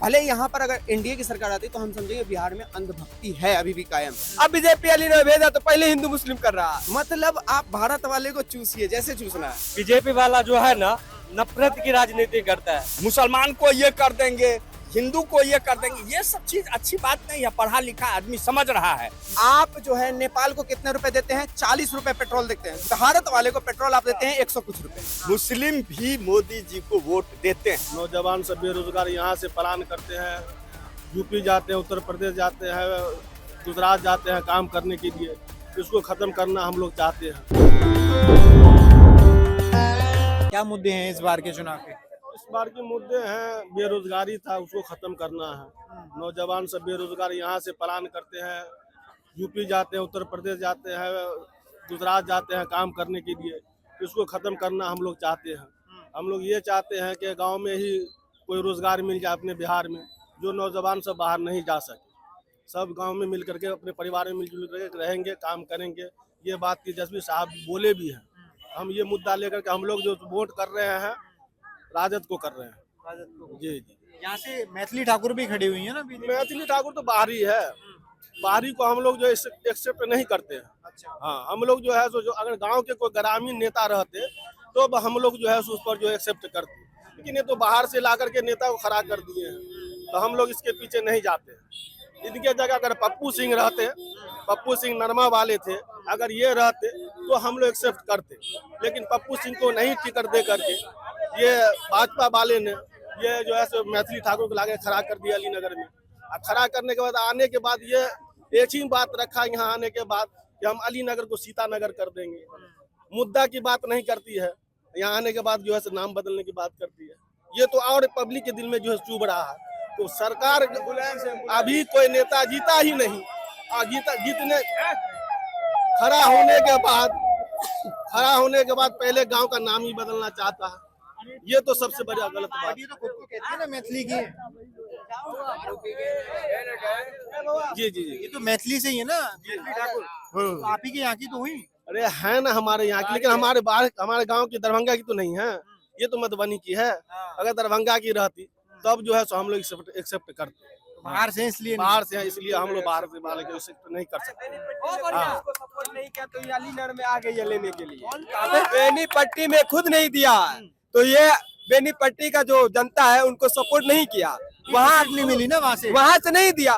भले यहाँ पर अगर एनडीए की सरकार आती तो हम समझेंगे बिहार में अंधभक्ति है अभी भी कायम। अब बीजेपी वाली ने भेजा तो पहले हिंदू मुस्लिम कर रहा, मतलब आप भारत वाले को चूसिए जैसे चूसना है। बीजेपी वाला जो है ना नफरत की राजनीति करता है। मुसलमान को ये कर देंगे, हिंदू को ये कर देंगे, ये सब चीज अच्छी बात नहीं है। पढ़ा लिखा आदमी समझ रहा है। आप जो है नेपाल को कितने रुपए देते हैं? 40 रुपए पेट्रोल देते हैं। भारत वाले को पेट्रोल आप देते हैं 100 कुछ रुपए। मुस्लिम भी मोदी जी को वोट देते हैं। नौजवान सब बेरोजगार यहाँ से पलायन करते हैं, यूपी जाते हैं, उत्तर प्रदेश जाते हैं, गुजरात जाते हैं काम करने के लिए। इसको खत्म करना हम लोग चाहते हैं। क्या मुद्दे हैं इस बार के चुनाव के? इस बार के मुद्दे हैं, बेरोजगारी था उसको खत्म करना है। नौजवान सब बेरोजगार यहाँ से पलायन करते हैं, यूपी जाते हैं, उत्तर प्रदेश जाते हैं, गुजरात जाते हैं काम करने के लिए। इसको खत्म करना हम लोग चाहते हैं। हम लोग ये चाहते हैं कि गांव में ही कोई रोजगार मिल जाए अपने बिहार में, जो नौजवान सब बाहर नहीं जा सके। सब गांव में मिल करके अपने परिवार में मिलजुल करके रहेंगे, काम करेंगे। ये बात तेजस्वी साहब बोले भी हैं। हम ये मुद्दा लेकर के हम लोग जो वोट कर रहे हैं राजद को कर रहे हैं। जी जी। यहाँ से मैथिली ठाकुर भी खड़ी हुई है ना। मैथिली ठाकुर तो बाहरी है, बाहरी को हम लोग जो एक्सेप्ट नहीं करते हैं। अच्छा। हाँ, हम लोग जो है सो जो अगर गांव के कोई ग्रामीण नेता रहते तो हम लोग जो है सो उस पर जो एक्सेप्ट करते, लेकिन ये तो बाहर से ला करके नेता को खड़ा कर दिए हैं, तो हम लोग इसके पीछे नहीं जाते। इनके जगह अगर पप्पू सिंह रहते, पप्पू सिंह नरमा वाले थे, अगर ये रहते तो हम लोग एक्सेप्ट करते, लेकिन पप्पू सिंह को नहीं टिकट दे करके ये भाजपा वाले ने ये जो है सो मैथिली ठाकुर को लाके खड़ा कर दिया अलीनगर में। और खड़ा करने के बाद आने के बाद ये एक ही बात रखा यहाँ आने के बाद कि हम अलीनगर को सीतानगर कर देंगे। मुद्दा की बात नहीं करती है, यहाँ आने के बाद जो है नाम बदलने की बात करती है। ये तो और पब्लिक के दिल में जो है चुभ रहा है। तो सरकार अभी कोई नेता जीता ही नहीं, और जीतने खड़ा होने के बाद पहले गांव का नाम ही बदलना चाहता है। ये तो सबसे बड़ा गलत बात। ये तो खुद को कहते हैं ना मैथिली की। जी जी जी। ये तो मैथिली से ही है ना मैथिली ठाकुर। तो आप ही के यहाँ की तो हुई। अरे है ना हमारे यहाँ की, लेकिन हमारे गांव की दरभंगा की तो नहीं है। ये तो मधुबनी की है। अगर दरभंगा की रहती तब जो है सो हम लोग एक्सेप्ट करते। बाहर से इसलिए हम लोग बाहर से वाले को एक्सेप्ट नहीं कर सकते। सपोर्ट नहीं किया तो ये अलीनगर में आ गई है लेने के लिए। बेनीपट्टी में खुद नहीं दिया तो ये बेनीपट्टी का जो जनता है उनको सपोर्ट नहीं किया। वहाँ नहीं मिली ना, वहाँ से नहीं दिया।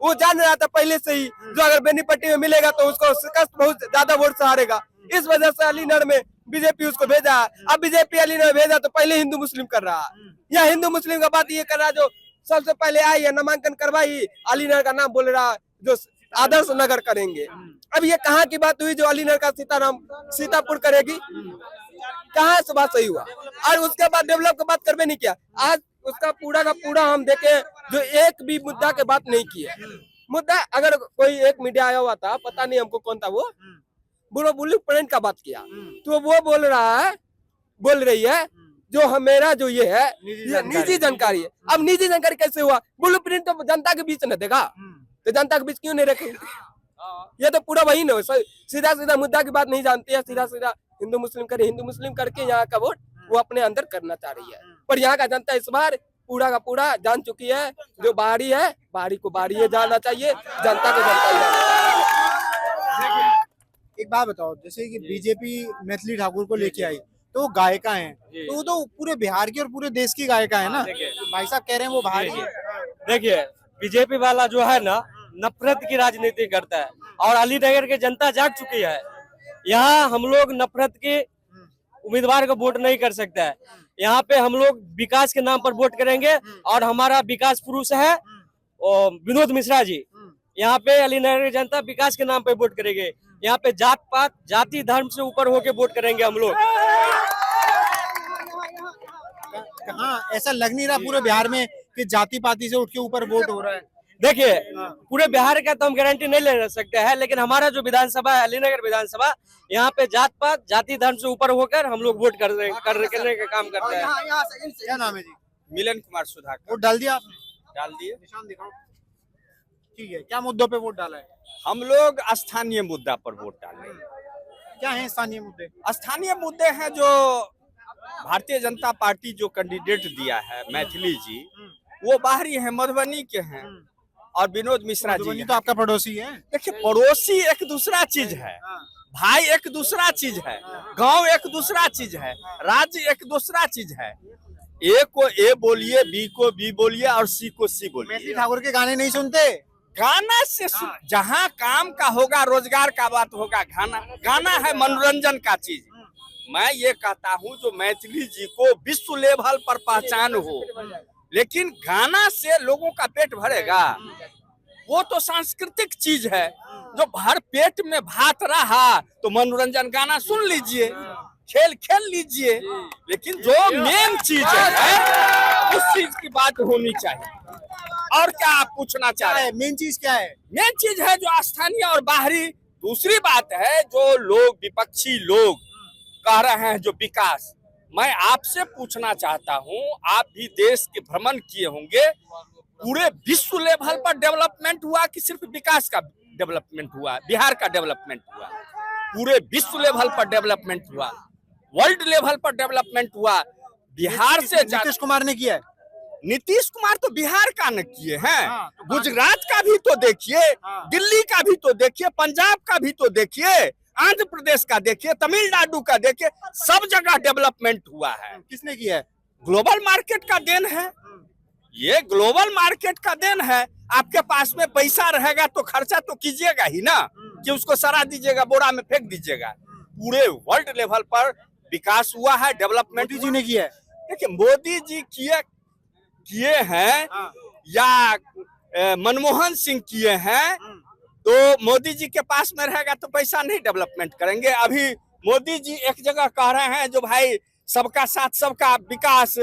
वो जान रहा था पहले से ही जो अगर बेनीपट्टी में मिलेगा तो उसको शिकस्त बहुत ज्यादा वोट से हारेगा। इस वजह से अलीनगर में बीजेपी उसको भेजा। अब बीजेपी अलीनगर भेजा तो पहले हिंदू मुस्लिम कर रहा, या हिंदू मुस्लिम का बात ये कर रहा जो सबसे पहले आई है नामांकन करवाई, अलीनगर का नाम बोल रहा जो आदर्श नगर करेंगे। अब ये कहाँ की बात हुई जो अलीनगर का सीतापुर करेगी? कहाँ से बात सही हुआ? और उसके बाद डेवलप की बात करवे नहीं किया। आज उसका पूरा का पूरा हम देखे जो एक भी मुद्दा के बात नहीं किए। मुद्दा अगर कोई एक मीडिया आया हुआ था, पता नहीं हमको कौन था, वो बुलेट प्रिंट का बात किया तो वो बोल रही है जो हमेरा जो ये है निजी जानकारी है। अब निजी जानकारी कैसे हुआ? ब्लू प्रिंट तो जनता के बीच न देगा, तो जनता के बीच क्यों नहीं रखेंगे? ये तो पूरा वही न सीधा सीधा मुद्दा की बात नहीं जानती है। सीधा सीधा हिंदू मुस्लिम करके यहाँ का वोट वो अपने अंदर करना चाह रही है। पर यहाँ का जनता इस बार पूरा का पूरा जान चुकी है जो बाहरी है, बाहरी को बाहरी जाना चाहिए, जनता को जनता ही। एक बात बताओ, जैसे कि बीजेपी मैथिली ठाकुर को लेके आई तो वो गायिका हैं, तो वो तो पूरे बिहार की और पूरे देश की गायिका है ना। भाई साहब कह रहे हैं वो बाहर की। देखिए बीजेपी वाला जो है ना नफरत की राजनीति करता है और अलीनगर की जनता जाग चुकी है। यहाँ हम लोग नफरत के उम्मीदवार को वोट नहीं कर सकता है। यहाँ पे हम लोग विकास के नाम पर वोट करेंगे और हमारा विकास पुरुष है विनोद मिश्रा जी। यहाँ पे अलीनगर की जनता विकास के नाम पे वोट करेंगे। यहाँ पे जात पात जाति धर्म से ऊपर होके वोट करेंगे हम लोग। कहाँ ऐसा लग नहीं रहा पूरे बिहार में कि जाति पाति से उठ के ऊपर वोट हो रहा है? देखिए पूरे बिहार का तो हम गारंटी नहीं ले सकते हैं, लेकिन हमारा जो विधानसभा है अलीनगर विधानसभा, यहाँ पे जात पात जाति धर्म से ऊपर होकर हम लोग वोट करने का काम करते हैं। क्या नाम है जी? मिलन कुमार सुधाकर। वोट डाल दिया आपने? डाल दिए। निशान दिखाओ। ठीक है, क्या मुद्दों पे वोट डाला है? हम लोग स्थानीय मुद्दा पर वोट डाले। क्या है स्थानीय मुद्दे? स्थानीय मुद्दे हैं जो भारतीय जनता पार्टी जो कैंडिडेट दिया है मैथिली जी, वो बाहरी हैं, मधुबनी के हैं, और विनोद मिश्रा जी मधुबनी हैं। तो आपका पड़ोसी है। देखिए, पड़ोसी एक दूसरा चीज है, भाई एक दूसरा चीज है, गांव एक दूसरा चीज है, राज्य एक दूसरा चीज है। ए को ए बोलिए, बी को बी बोलिए, और सी को सी बोलिए। मैथिली ठाकुर के गाने नहीं सुनते? गाना से जहाँ काम का होगा, रोजगार का बात होगा, गाना है मनोरंजन का चीज। मैं ये कहता हूँ जो मैथिली जी को विश्व लेवल पर पहचान हो, लेकिन गाना से लोगों का पेट भरेगा? वो तो सांस्कृतिक चीज है। जो भर पेट में भात रहा तो मनोरंजन गाना सुन लीजिए, खेल खेल लीजिए, लेकिन जो मेन चीज है उस चीज की बात होनी चाहिए। और क्या आप पूछना चाह रहे हैं? मेन चीज क्या है? मेन चीज है जो स्थानीय और बाहरी। दूसरी बात है जो लोग, विपक्षी लोग कह रहे हैं जो विकास, मैं आपसे पूछना चाहता हूं, आप भी देश के भ्रमण किए होंगे, पूरे विश्व लेवल पर डेवलपमेंट हुआ कि सिर्फ विकास का डेवलपमेंट हुआ, बिहार का डेवलपमेंट हुआ? पूरे विश्व लेवल पर डेवलपमेंट हुआ, वर्ल्ड लेवल पर डेवलपमेंट हुआ। बिहार से नीतीश कुमार ने किया है। नीतीश कुमार तो बिहार का न किए हैं, हाँ, तो गुजरात का भी तो देखिए, हाँ। दिल्ली का भी तो देखिए, पंजाब का भी तो देखिए, आंध्र प्रदेश का देखिए, तमिलनाडु का देखिए, सब जगह डेवलपमेंट हुआ है। किसने किया है? ग्लोबल मार्केट का देन है, ये ग्लोबल मार्केट का देन है। आपके पास में पैसा रहेगा तो खर्चा तो कीजिएगा ही ना, कि उसको सरा दीजिएगा, बोरा में फेंक दीजिएगा। पूरे वर्ल्ड लेवल पर विकास हुआ है, डेवलपमेंट। मोदी जी ने किया है। देखिए, मोदी जी किए हैं या मनमोहन सिंह किए हैं, तो मोदी जी के पास में रहेगा तो पैसा नहीं डेवलपमेंट करेंगे। अभी मोदी जी एक जगह कह रहे हैं जो भाई सबका साथ सबका विकास,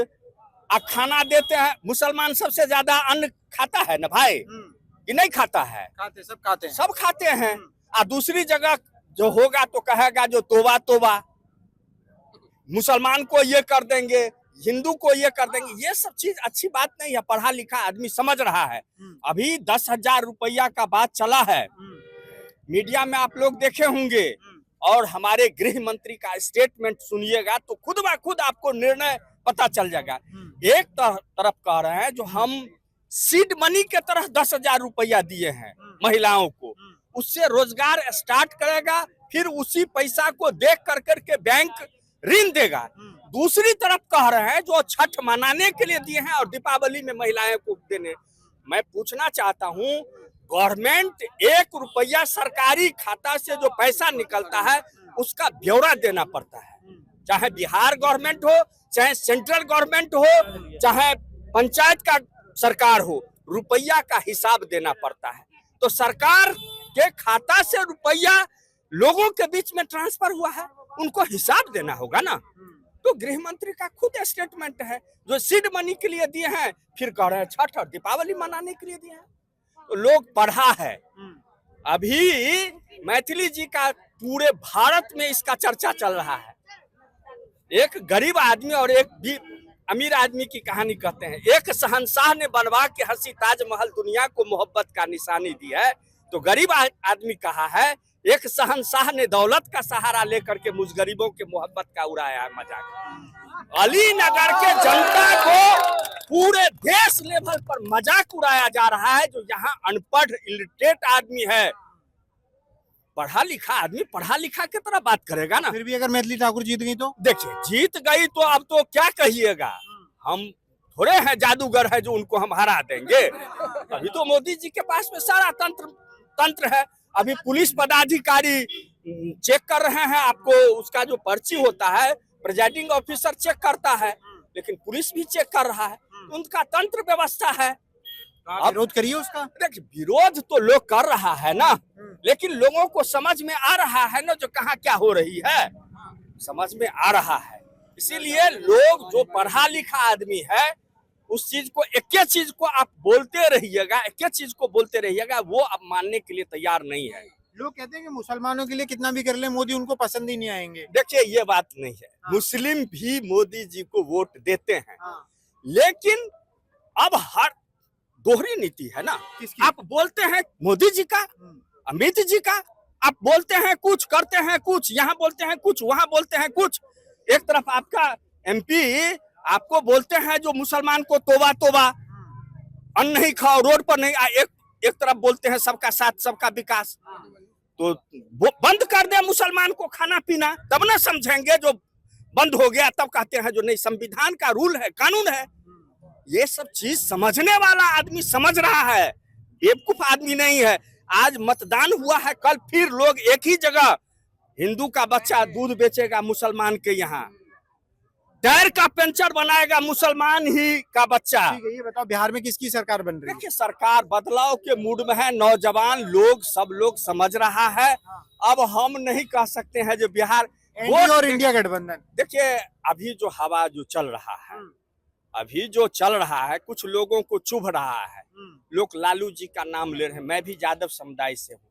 आप खाना देते हैं, मुसलमान सबसे ज्यादा अन्न खाता है ना भाई, कि नहीं खाता है? खाते, सब खाते हैं। सब खाते हैं। और दूसरी जगह जो होगा तो कहेगा जो तोबा तोबा, मुसलमान को ये कर देंगे, हिंदू को ये कर देंगे। ये सब चीज अच्छी बात नहीं है। पढ़ा लिखा आदमी समझ रहा है। अभी 10,000 रुपया का बात चला है, मीडिया में आप लोग देखे होंगे, और हमारे गृह मंत्री का स्टेटमेंट सुनिएगा तो खुद ब खुद आपको निर्णय पता चल जाएगा। एक तरफ कह रहे हैं जो हम सीड मनी के तरह 10,000 रुपया दिए हैं महिलाओं को, उससे रोजगार स्टार्ट करेगा, फिर उसी पैसा को देख करके बैंक ऋण देगा। दूसरी तरफ कह रहे हैं जो छठ मनाने के लिए दिए हैं और दीपावली में महिलाएं को देने। मैं पूछना चाहता हूं, गवर्नमेंट 1 रुपया सरकारी खाता से जो पैसा निकलता है उसका ब्यौरा देना पड़ता है, चाहे बिहार गवर्नमेंट हो, चाहे सेंट्रल गवर्नमेंट हो, चाहे पंचायत का सरकार हो, रुपया का हिसाब देना पड़ता है। तो सरकार के खाता से रुपया लोगों के बीच में ट्रांसफर हुआ है, उनको हिसाब देना होगा ना। तो गृह मंत्री का खुद स्टेटमेंट है जो सीड मनी के लिए दिए हैं, फिर कह रहे हैं छठ और दीपावली मनाने के लिए दिए हैं। तो लोग पढ़ा है। अभी मैथिली जी का पूरे भारत में इसका चर्चा चल रहा है। एक गरीब आदमी और एक भी अमीर आदमी की कहानी कहते हैं। एक शहंशाह ने बनवा के हंसी ताजमहल दुनिया को मोहब्बत का निशानी दी है, तो गरीब आदमी कहा है एक शहंशाह ने दौलत का सहारा लेकर के मुझ गरीबों के मोहब्बत का उड़ाया है मजाक। अलीनगर के जनता को पूरे देश लेवल पर मजाक उड़ाया जा रहा है। जो यहाँ अनपढ़ इलिटरेट आदमी है, पढ़ा लिखा आदमी पढ़ा लिखा की तरह बात करेगा ना। फिर भी अगर मैथिली ठाकुर जीत गई तो? देखिए, जीत गई तो अब तो क्या कहिएगा, हम थोड़े हैं जादूगर है जो उनको हम हरा देंगे। अभी तो मोदी जी के पास में सारा तंत्र है। अभी पुलिस पदाधिकारी चेक कर रहे हैं, आपको उसका जो पर्ची होता है प्रिजाइडिंग ऑफिसर चेक करता है, लेकिन पुलिस भी चेक कर रहा है, उनका तंत्र व्यवस्था है। विरोध करिए उसका। देखिए, विरोध तो लोग कर रहा है ना, लेकिन लोगों को समझ में आ रहा है ना जो कहाँ क्या हो रही है, समझ में आ रहा है। इसीलिए लोग जो पढ़ा लिखा आदमी है उस चीज को, एक चीज को आप बोलते रहिएगा, एक चीज को बोलते रहिएगा, वो अब मानने के लिए तैयार नहीं है। लोग कहते हैं कि मुसलमानों के लिए कितना भी कर ले मोदी उनको पसंद ही नहीं आएंगे। देखिए, ये बात नहीं है। मुस्लिम भी मोदी जी को वोट देते हैं, लेकिन अब हर दोहरी नीति है ना। आप बोलते हैं मोदी जी का, अमित जी का, आप बोलते हैं कुछ, करते हैं कुछ, यहाँ बोलते हैं कुछ, वहां बोलते हैं कुछ। एक तरफ आपका एमपी आपको बोलते हैं जो मुसलमान को तोबा तोबा, अन्न नहीं खाओ, रोड पर नहीं एक तरफ बोलते हैं सबका साथ सबका विकास, तो वो बंद कर दे मुसलमान को खाना पीना, तब ना समझेंगे। जो बंद हो गया तब कहते हैं जो नहीं, संविधान का रूल है, कानून है। ये सब चीज समझने वाला आदमी समझ रहा है, बेवकूफ आदमी नहीं है। आज मतदान हुआ है, कल फिर लोग एक ही जगह, हिंदू का बच्चा दूध बेचेगा मुसलमान के यहाँ, टायर का पंचर बनाएगा मुसलमान ही का बच्चा। ठीक है, ये बताओ बिहार में किसकी सरकार बन रही है? देखिए सरकार बदलाव के मूड में है, नौजवान लोग सब लोग समझ रहा है। अब हम नहीं कह सकते हैं जो बिहार एनडीए और इंडिया गठबंधन। देखिए अभी जो हवा जो चल रहा है, अभी जो चल रहा है, कुछ लोगों को चुभ रहा है। लोग लालू जी का नाम ले रहे हैं, मैं भी यादव समुदाय से हूँ,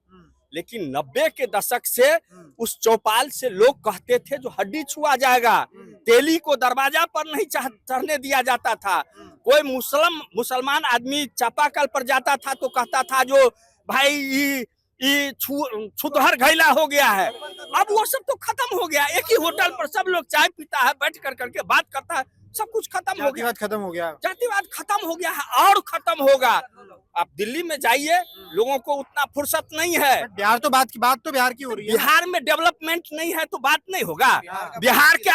लेकिन 90 के दशक से उस चौपाल से लोग कहते थे जो हड्डी छुआ जाएगा, तेली को दरवाजा पर नहीं चढ़ने दिया जाता था। कोई मुसलमान आदमी चापाकल पर जाता था तो कहता था जो भाई ये छुतहर घैला हो गया है। अब वो सब तो खत्म हो गया, एक ही होटल पर सब लोग चाय पीता है, बैठ करके बात करता है, सब कुछ खत्म हो गया, जातिवाद खत्म हो गया, जातिवाद खत्म हो गया है और खत्म होगा। आप दिल्ली में जाइए, लोगों को उतना फुर्सत नहीं है। बिहार तो बात तो बिहार की हो रही है। बिहार में डेवलपमेंट नहीं है तो बात नहीं होगा। बिहार के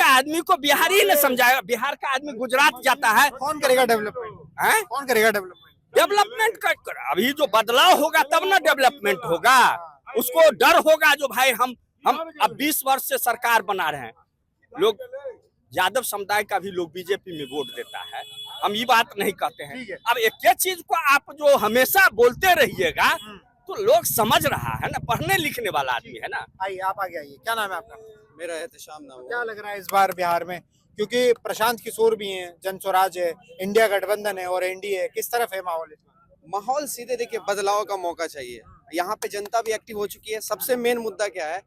आदमी को बिहारी ने समझाएगा। बिहार का आदमी गुजरात जाता है, कौन करेगा डेवलपमेंट? हैं? कौन करेगा डेवलपमेंट? डेवलपमेंट कर अभी जो बदलाव होगा तब ना डेवलपमेंट होगा। उसको डर होगा जो भाई हम अब 20 वर्ष से सरकार बना रहे हैं। लोग यादव समुदाय का भी लोग बीजेपी में वोट देता है, हम ये बात नहीं कहते हैं। अब एक चीज को आप जो हमेशा बोलते रहिएगा तो लोग समझ रहा है ना, पढ़ने लिखने वाला आदमी है ना। आइए आप आगे आइए, क्या नाम है आपका? मेरा एहतशाम नाम है। क्या लग रहा है इस बार बिहार में, क्योंकि प्रशांत किशोर भी हैं, जन स्वराज है, इंडिया गठबंधन है और एनडीए, किस तरफ है माहौल इसमें? माहौल सीधे देखिए, बदलाव का मौका चाहिए। यहाँ पे जनता भी एक्टिव हो चुकी है। सबसे मेन मुद्दा क्या है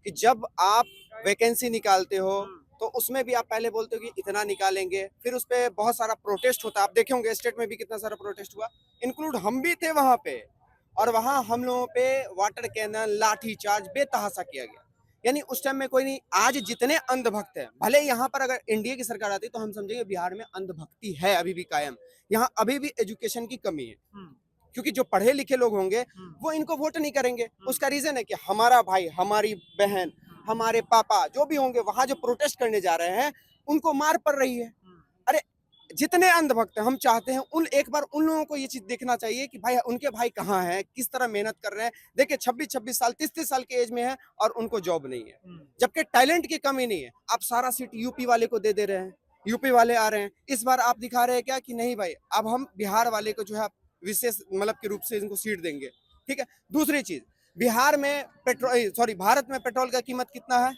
कि जब आप वैकेंसी निकालते हो तो उसमें भी आप पहले बोलते हो कि इतना निकालेंगे, फिर उस पर बहुत सारा प्रोटेस्ट होता है। आप देखे होंगे स्टेट में भी कितना सारा प्रोटेस्ट हुआ, इंक्लूड हम भी थे वहां पे, और वहां हम लोगों पे वाटर कैनन, लाठी चार्ज बेतहाशा किया गया। यानी उस टाइम में कोई नहीं। आज जितने अंधभक्त हैं, भले यहाँ पर अगर एनडीए की सरकार आती तो हम समझेंगे बिहार में अंधभक्ति है अभी भी कायम। यहाँ अभी भी एजुकेशन की कमी है, क्योंकि जो पढ़े लिखे लोग होंगे वो इनको वोट नहीं करेंगे। उसका रीजन है कि हमारा भाई, हमारी बहन, हमारे पापा जो भी होंगे वहां जो प्रोटेस्ट करने जा रहे हैं उनको मार पड़ रही है। अरे जितने अंधभक्त हैं, हम चाहते हैं एक बार उन लोगों को ये चीज देखना चाहिए कि भाई उनके भाई कहाँ हैं, किस तरह मेहनत कर रहे हैं। देखिए 26-26 साल, 30-30 साल के एज में है और उनको जॉब नहीं है, जबकि टैलेंट की कमी नहीं है। आप सारा सीट यूपी वाले को दे रहे हैं, यूपी वाले आ रहे हैं। इस बार आप दिखा रहे हैं क्या कि नहीं भाई, अब हम बिहार वाले को जो है विशेष मतलब के रूप से इनको सीट देंगे। ठीक है। दूसरी चीज, बिहार में भारत में पेट्रोल का कीमत कितना है?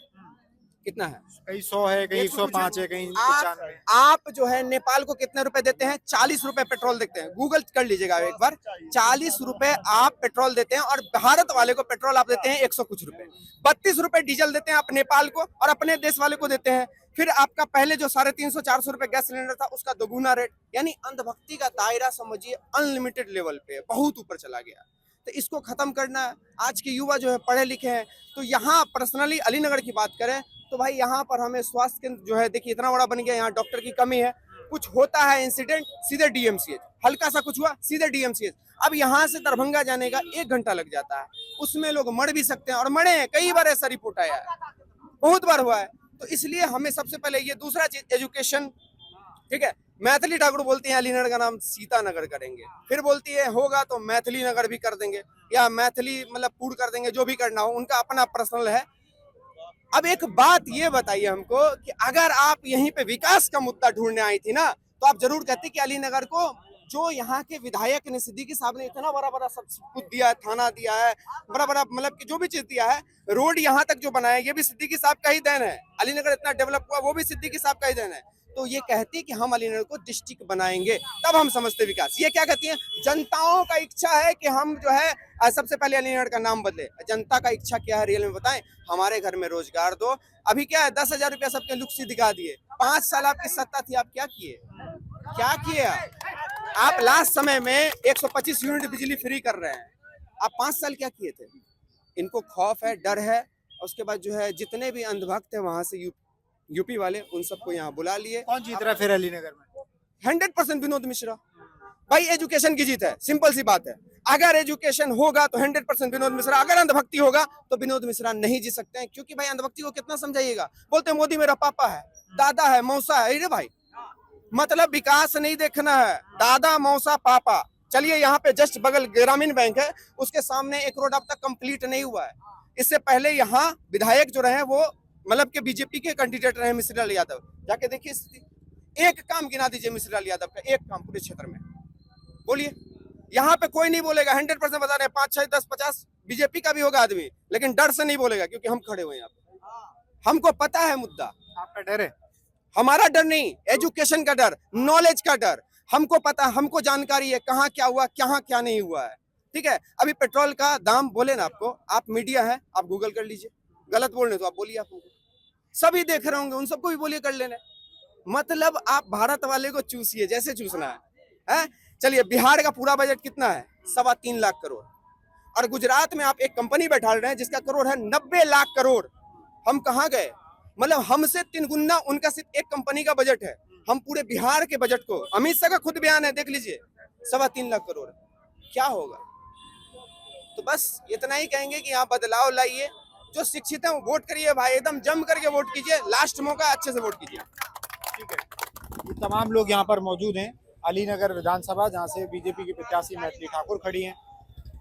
कहीं 100 है, कहीं 105 है, कहीं 95 है। आप जो है नेपाल को कितने रुपए देते हैं? 40 रुपए पेट्रोल देते हैं। गूगल कर लीजिएगा एक बार, 40 रुपए आप पेट्रोल देते हैं और भारत वाले को पेट्रोल आप देते हैं 100 कुछ रुपए। 32 रुपए डीजल देते हैं आप नेपाल को और अपने देश वाले को देते हैं। फिर आपका पहले जो 350-400 रुपए गैस सिलेंडर था उसका दोगुना रेट। यानी अंधभक्ति का दायरा समझिए अनलिमिटेड लेवल पे बहुत ऊपर चला गया। तो इसको खत्म करना है। आज के युवा जो है पढ़े लिखे हैं, तो यहाँ पर्सनली अलीनगर की बात करें तो भाई यहाँ पर हमें स्वास्थ्य केंद्र जो है देखिए इतना बड़ा बन गया, यहाँ डॉक्टर की कमी है। कुछ होता है इंसिडेंट, सीधे डीएमसीएच, हल्का सा कुछ हुआ सीधे डीएमसीएच। अब यहाँ से दरभंगा जाने का 1 घंटा लग जाता है, उसमें लोग मर भी सकते हैं और मरे हैं। कई बार ऐसा रिपोर्ट आया है, बहुत बार हुआ है। तो इसलिए हमें सबसे पहले ये, दूसरा चीज एजुकेशन। ठीक है। मैथिली ठाकुर बोलती है अलीनगर का नाम सीतानगर करेंगे, फिर बोलती है होगा तो मैथिली नगर भी कर देंगे या मैथिली मतलब पूर्ण कर देंगे, जो भी करना हो उनका अपना पर्सनल है। अब एक बात ये बताइए हमको कि अगर आप यहीं पे विकास का मुद्दा ढूंढने आई थी ना, तो आप जरूर कहते कि अलीनगर को जो यहाँ के विधायक ने, सिद्दीकी साहब ने इतना बड़ा बड़ा सब कुछ दिया है, थाना दिया है, बड़ा बड़ा मतलब कि जो भी चीज दिया है, रोड यहाँ तक जो बनाया ये भी सिद्दीकी साहब का ही देन है। अलीनगर इतना डेवलप हुआ वो भी सिद्दीकी साहब का ही देन है। तो ये कहती है कि हम अलीनगर को डिस्ट्रिक्ट बनाएंगे, तब हम समझते विकास। ये क्या कहती है? जनताओं का इच्छा है कि हम जो है सबसे पहले अलीनगर का नाम बदले। जनता का इच्छा क्या है रियल में बताएं? हमारे घर में रोजगार दो। अभी क्या है, 10,000 रुपया सबके लुक्सी दिखा दिए। 5 साल आपकी सत्ता थी, आप क्या किए? आप लास्ट समय में 125 यूनिट बिजली फ्री कर रहे हैं। आप 5 साल क्या किए थे? इनको खौफ है, डर है। उसके बाद जो है जितने भी अंधभक्त है वहां से यूपी वाले, उन सबको यहाँ बुला लिए। कौन जीत रहा है फिर अलीनगर में? 100% विनोद मिश्रा। भाई एजुकेशन की जीत है, सिंपल सी बात है। अगर एजुकेशन होगा तो 100% विनोद मिश्रा, अगर अंधभक्ति होगा तो विनोद मिश्रा नहीं जीत सकते हैं। क्योंकि भाई अंधभक्ति को कितना समझाइएगा, बोलते हैं मोदी मेरा पापा है, दादा है, मौसा है। अरे भाई मतलब विकास नहीं देखना है, दादा मौसा पापा। चलिए यहाँ पे जस्ट बगल ग्रामीण बैंक है, उसके सामने एक रोड अब तक कंप्लीट नहीं हुआ है। इससे पहले यहाँ विधायक जो रहे वो मतलब के बीजेपी के कैंडिडेट रहे मिश्री लाल यादव, जाके देखिए स्थिति। एक काम गिना दीजिए मिश्री लाल यादव का, एक काम पूरे क्षेत्र में बोलिए। यहाँ पे कोई नहीं बोलेगा, 100% बता रहे हैं, 5, 6, 10, 50 बीजेपी का भी होगा आदमी, लेकिन डर से नहीं बोलेगा क्योंकि हम खड़े हुए हैं यहाँ पे। हमको पता है मुद्दा, आपका डर है? हमारा डर नहीं, एजुकेशन का डर, नॉलेज का डर। हमको पता, हमको जानकारी है कहाँ क्या हुआ, कहाँ क्या नहीं हुआ है। ठीक है, अभी पेट्रोल का दाम बोले ना आपको, आप मीडिया है, आप गूगल कर लीजिए, गलत बोल रहे तो आप बोलिए, आप सभी देख रहे होंगे, उन सबको भी बोलिए कर लेने। मतलब आप भारत वाले को चूसिए जैसे चूसना है। चलिए बिहार का पूरा बजट कितना है? 3.25 लाख करोड़। और गुजरात में आप एक कंपनी बैठा रहे हैं जिसका करोड़ है 90 लाख करोड़। हम कहाँ गए? मतलब हमसे 3 गुना उनका सिर्फ एक कंपनी का बजट है। हम पूरे बिहार के बजट को, अमित शाह का खुद बयान है, देख लीजिए, 3.25 लाख करोड़। क्या होगा? तो बस इतना ही कहेंगे कि यहाँ बदलाव लाइए। जो शिक्षित हैं वो वोट करिए भाई, एकदम जम करके वोट कीजिए, लास्ट मौका, अच्छे से वोट कीजिए। ठीक है, ये तमाम लोग यहाँ पर मौजूद हैं अलीनगर विधानसभा, जहाँ से बीजेपी की प्रत्याशी मैथिली ठाकुर खड़ी हैं।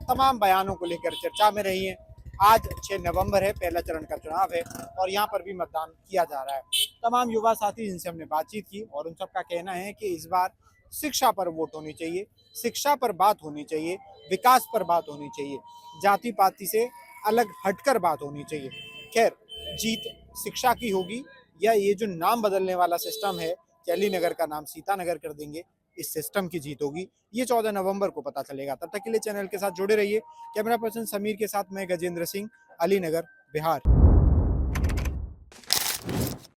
तमाम बयानों को लेकर चर्चा में रही हैं। आज 6 नवंबर है, पहला चरण का चुनाव है और यहाँ पर भी मतदान किया जा रहा है। तमाम युवा साथी जिनसे हमने बातचीत की और उन सबका कहना है कि इस बार शिक्षा पर वोट होनी चाहिए, शिक्षा पर बात होनी चाहिए, विकास पर बात होनी चाहिए, जाति पाति से अलग हटकर बात होनी चाहिए। खैर, जीत शिक्षा की होगी या ये जो नाम बदलने वाला सिस्टम है कि अलीनगर का नाम सीतानगर कर देंगे, इस सिस्टम की जीत होगी, ये 14 नवंबर को पता चलेगा। तब तक के लिए चैनल के साथ जुड़े रहिए। कैमरा पर्सन समीर के साथ मैं गजेंद्र सिंह, अलीनगर, बिहार।